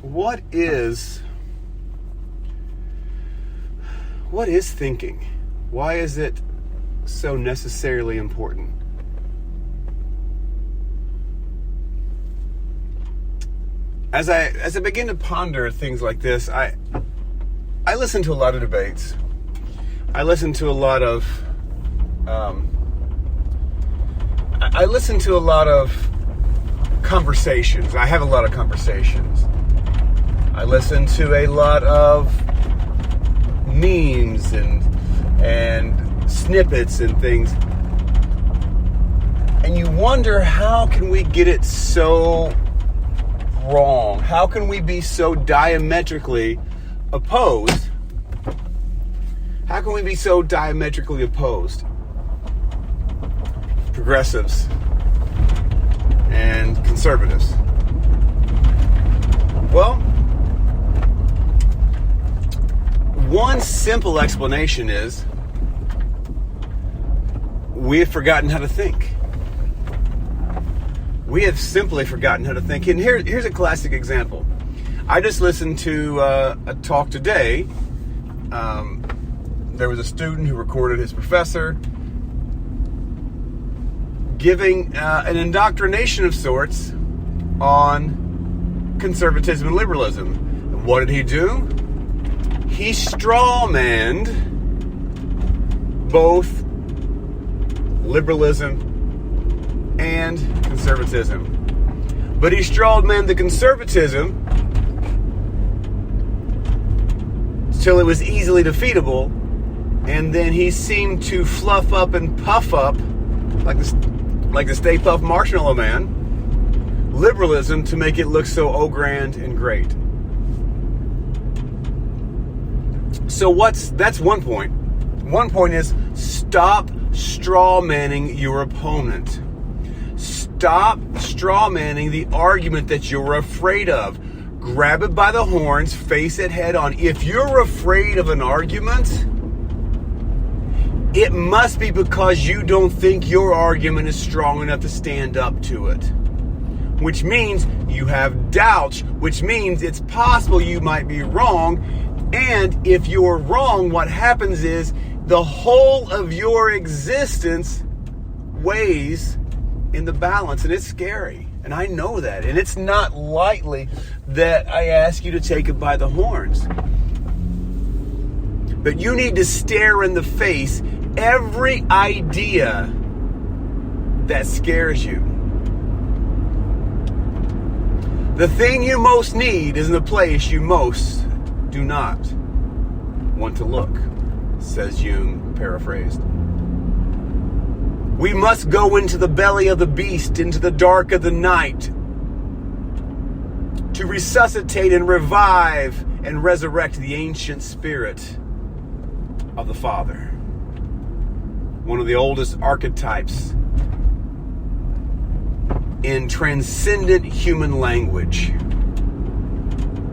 What is thinking? Why is it so necessarily important? As I begin to ponder things like this, I listen to a lot of debates. I listen to a lot of conversations. I have a lot of conversations. I listen to a lot of memes and snippets and things. And you wonder, how can we get it so wrong? How can we be so diametrically opposed? How can we be so diametrically opposed? Progressives and conservatives. Well, one simple explanation is we have forgotten how to think. We have simply forgotten how to think. And here's a classic example. I just listened to a talk today. There was a student who recorded his professor giving an indoctrination of sorts on conservatism and liberalism. And what did he do? He strawmanned both liberalism and conservatism. But he strawmanned the conservatism till it was easily defeatable, and then he seemed to fluff up and puff up like the Stay Puft Marshmallow Man liberalism to make it look so grand and great. So that's one point. One point is, stop strawmanning your opponent. Stop strawmanning the argument that you're afraid of. Grab it by the horns, face it head on. If you're afraid of an argument, it must be because you don't think your argument is strong enough to stand up to it. Which means you have doubts, which means it's possible you might be wrong. And if you're wrong, what happens is the whole of your existence weighs in the balance, and it's scary. And I know that. And it's not lightly that I ask you to take it by the horns. But you need to stare in the face every idea that scares you. The thing you most need is in the place you most do not want to look, says Jung, paraphrased. We must go into the belly of the beast, into the dark of the night, to resuscitate and revive and resurrect the ancient spirit of the Father. One of the oldest archetypes in transcendent human language.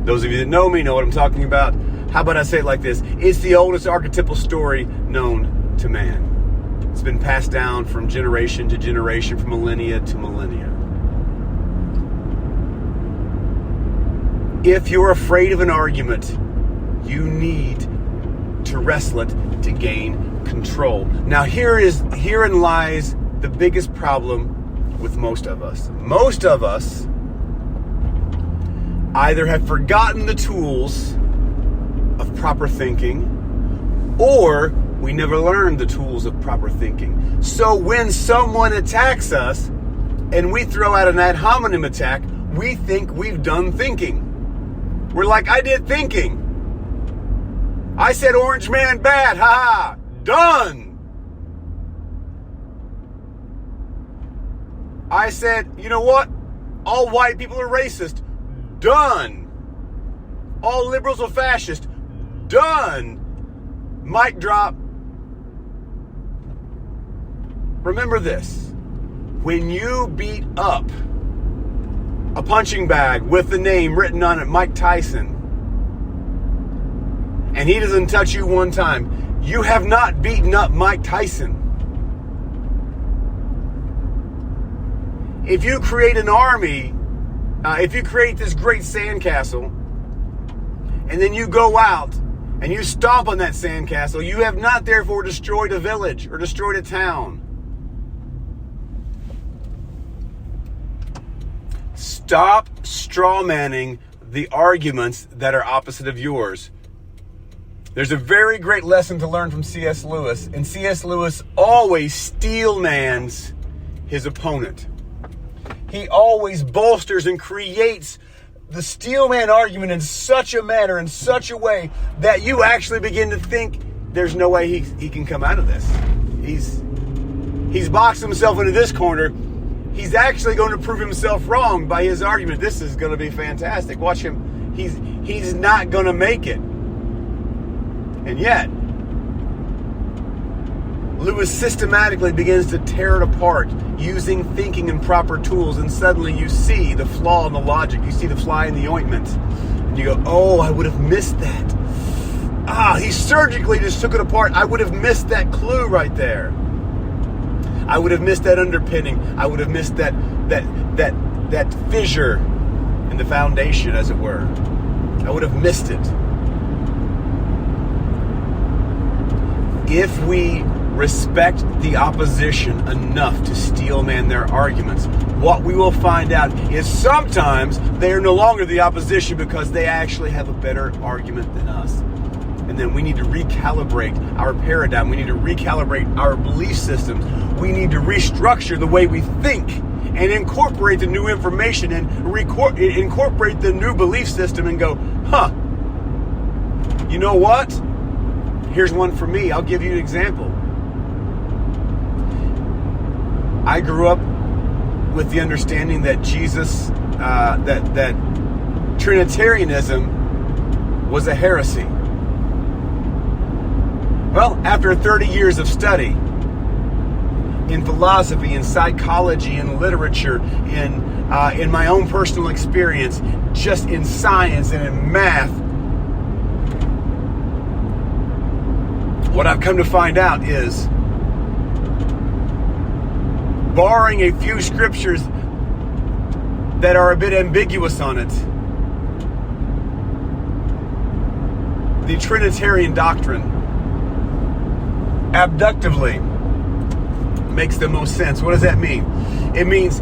Those of you that know me know what I'm talking about. How about I say it like this? It's the oldest archetypal story known to man. It's been passed down from generation to generation, from millennia to millennia. If you're afraid of an argument, you need to wrestle it to gain control. Now, herein lies the biggest problem with most of us. Most of us either have forgotten the tools of proper thinking, or we never learned the tools of proper thinking. So when someone attacks us and we throw out an ad hominem attack, we think we've done thinking. We're like, I did thinking. I said Orange Man bad, haha, done. I said, you know what? All white people are racist, done. All liberals are fascist, done. Mic drop. Remember this. When you beat up a punching bag with the name written on it, Mike Tyson, and he doesn't touch you one time, you have not beaten up Mike Tyson. If you create an army, if you create this great sandcastle and then you go out and you stomp on that sandcastle, you have not therefore destroyed a village or destroyed a town. Stop strawmanning the arguments that are opposite of yours. There's a very great lesson to learn from C.S. Lewis, and C.S. Lewis always steelmans his opponent. He always bolsters and creates the steelman argument in such a manner, in such a way, that you actually begin to think there's no way he can come out of this. He's boxed himself into this corner. He's actually going to prove himself wrong by his argument. This is going to be fantastic. Watch him. He's not going to make it. And yet, Lewis systematically begins to tear it apart using thinking and proper tools, and suddenly you see the flaw in the logic. You see the fly in the ointment. And you go, oh, I would have missed that. He surgically just took it apart. I would have missed that clue right there. I would have missed that underpinning. I would have missed that fissure in the foundation, as it were. I would have missed it. If we respect the opposition enough to steelman their arguments, what we will find out is sometimes they are no longer the opposition because they actually have a better argument than us. And then we need to recalibrate our paradigm. We need to recalibrate our belief systems. We need to restructure the way we think and incorporate the new information and incorporate the new belief system and go, you know what? Here's one for me. I'll give you an example. I grew up with the understanding that Jesus, that Trinitarianism was a heresy. Well, after 30 years of study in philosophy, in psychology, in literature, in my own personal experience, just in science and in math, what I've come to find out is, barring a few scriptures that are a bit ambiguous on it, the Trinitarian doctrine abductively makes the most sense. What does that mean? It means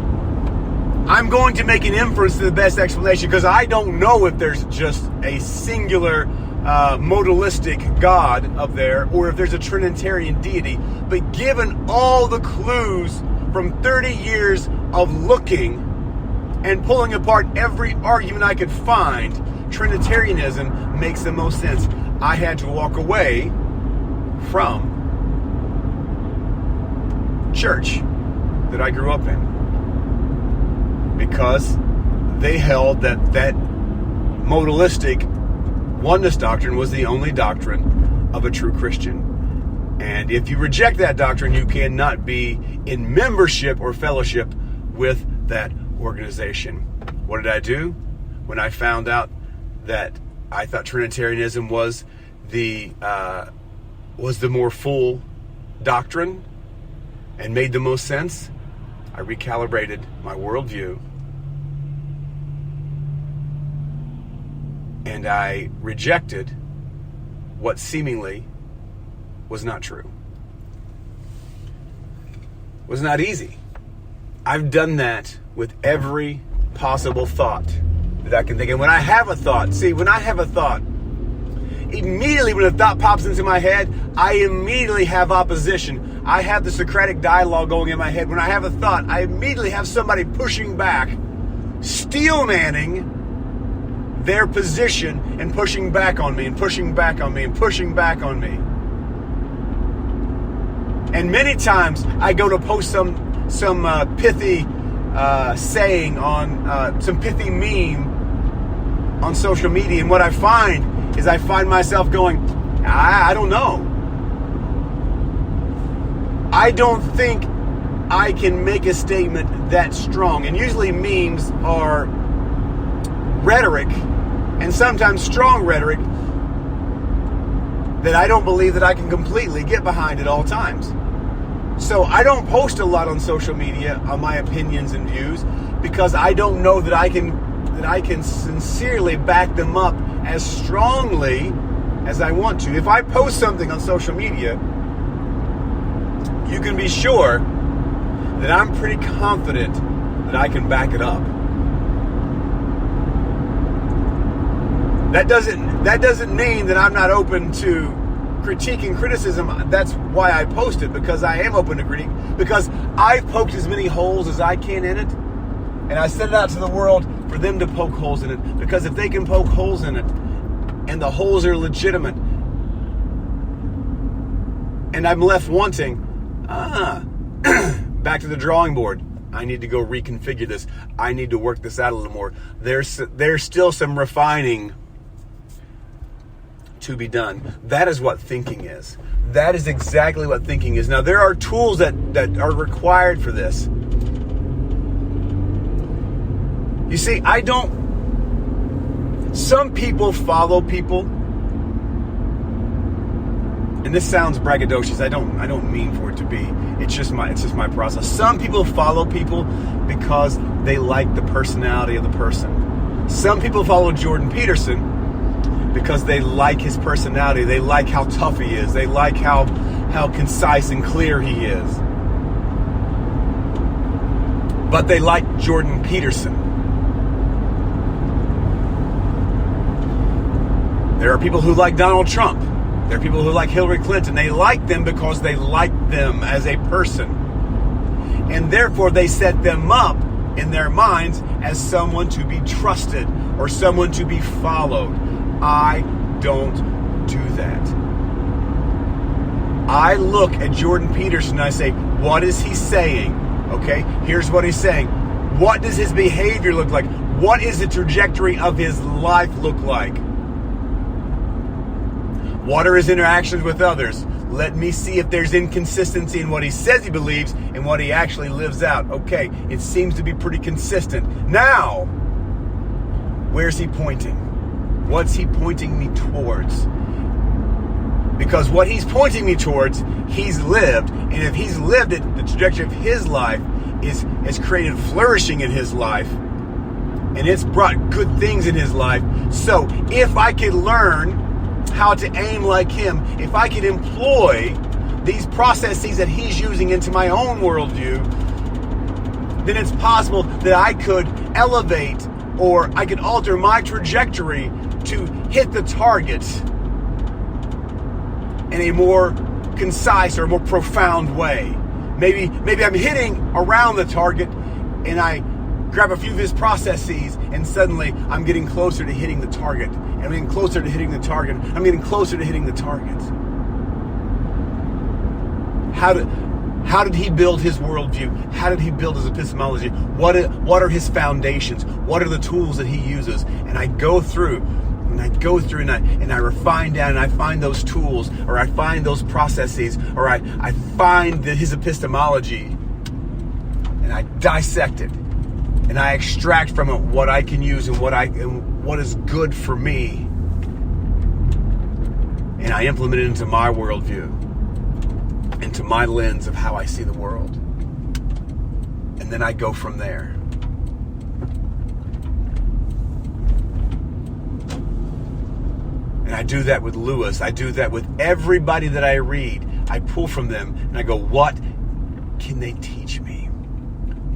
I'm going to make an inference to the best explanation because I don't know if there's just a singular modalistic God up there or if there's a Trinitarian deity. But given all the clues from 30 years of looking and pulling apart every argument I could find, Trinitarianism makes the most sense. I had to walk away from church that I grew up in because they held that modalistic oneness doctrine was the only doctrine of a true Christian. And if you reject that doctrine, you cannot be in membership or fellowship with that organization. What did I do when I found out that I thought Trinitarianism was the more full doctrine and made the most sense? I recalibrated my worldview and I rejected what seemingly was not true. It was not easy. I've done that with every possible thought that I can think of. When I have a thought, immediately when a thought pops into my head, I immediately have opposition. I have the Socratic dialogue going in my head. When I have a thought, I immediately have somebody pushing back, steelmanning their position and pushing back on me and pushing back on me and pushing back on me. And many times I go to post some pithy saying on some pithy meme on social media, and what I find is I find myself going, I don't know. I don't think I can make a statement that strong. And usually memes are rhetoric, and sometimes strong rhetoric, that I don't believe that I can completely get behind at all times. So I don't post a lot on social media on my opinions and views because I don't know that I can sincerely back them up as strongly as I want to. If I post something on social media, you can be sure that I'm pretty confident that I can back it up. That doesn't mean that I'm not open to critique and criticism. That's why I post it, because I am open to critique, because I've poked as many holes as I can in it, and I set it out to the world for them to poke holes in it, because if they can poke holes in it and the holes are legitimate and I'm left wanting, back to the drawing board. I need to go reconfigure this. I need to work this out a little more. There's still some refining to be done. That is what thinking is. That is exactly what thinking is. Now, there are tools that are required for this. You see, some people follow people, and this sounds braggadocious. I don't mean for it to be. It's just my process. Some people follow people because they like the personality of the person. Some people follow Jordan Peterson because they like his personality. They like how tough he is. They like how concise and clear he is. But they like Jordan Peterson. There are people who like Donald Trump. There are people who like Hillary Clinton. They like them because they like them as a person. And therefore they set them up in their minds as someone to be trusted or someone to be followed. I don't do that. I look at Jordan Peterson and I say, what is he saying? Okay, here's what he's saying. What does his behavior look like? What is the trajectory of his life look like? What are his interactions with others? Let me see if there's inconsistency in what he says he believes and what he actually lives out. Okay, it seems to be pretty consistent. Now, where's he pointing? What's he pointing me towards? Because what he's pointing me towards, he's lived. And if he's lived it, the trajectory of his life is created flourishing in his life. And it's brought good things in his life. So if I could learn how to aim like him, if I could employ these processes that he's using into my own worldview, then it's possible that I could elevate or I could alter my trajectory to hit the target in a more concise or more profound way. Maybe I'm hitting around the target and I grab a few of his processes and suddenly I'm getting closer to hitting the target. And I'm getting closer to hitting the target. I'm getting closer to hitting the target. How did he build his worldview? How did he build his epistemology? What are his foundations? What are the tools that he uses? And I go through and I refine down and I find those tools, or I find those processes, or I find his epistemology and I dissect it. And I extract from it what I can use and what is good for me. And I implement it into my worldview, into my lens of how I see the world. And then I go from there. And I do that with Lewis. I do that with everybody that I read. I pull from them and I go, what can they teach me?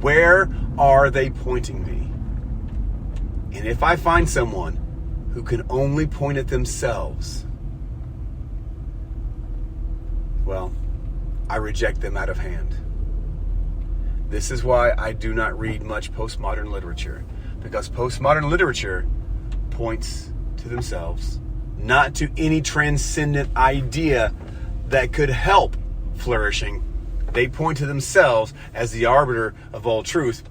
Where are they pointing me? And if I find someone who can only point at themselves, well, I reject them out of hand. This is why I do not read much postmodern literature, because postmodern literature points to themselves, not to any transcendent idea that could help flourishing. They point to themselves as the arbiter of all truth,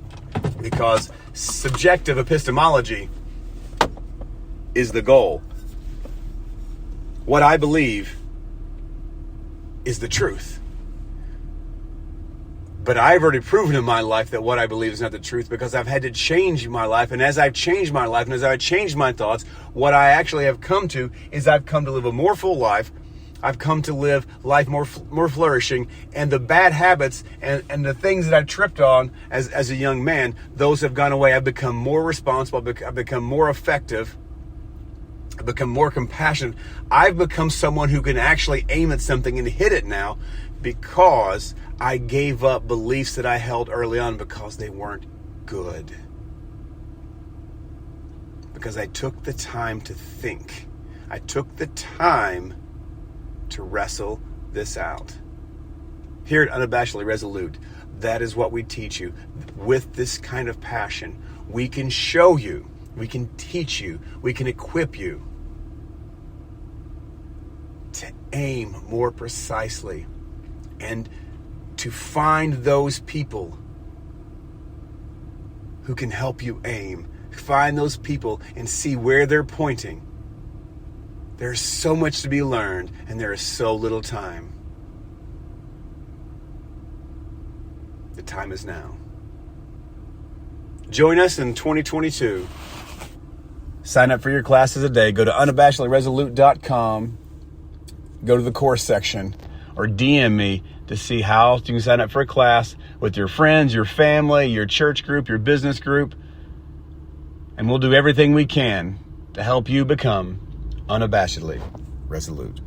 because subjective epistemology is the goal. What I believe is the truth. But I've already proven in my life that what I believe is not the truth, because I've had to change my life. And as I've changed my life and as I've changed my thoughts, what I actually have come to is I've come to live a more full life. I've come to live life more flourishing, and the bad habits and the things that I tripped on as a young man, those have gone away. I've become more responsible. I've become more effective. I've become more compassionate. I've become someone who can actually aim at something and hit it now because I gave up beliefs that I held early on because they weren't good. Because I took the time to think. I took the time to wrestle this out. Here at Unabashedly Resolute, that is what we teach you. With this kind of passion, we can show you, we can teach you, we can equip you to aim more precisely and to find those people who can help you aim. Find those people and see where they're pointing. There's so much to be learned, and there is so little time. The time is now. Join us in 2022. Sign up for your classes today. Go to unabashedlyresolute.com. Go to the course section or DM me to see how you can sign up for a class with your friends, your family, your church group, your business group. And we'll do everything we can to help you become unabashedly resolute.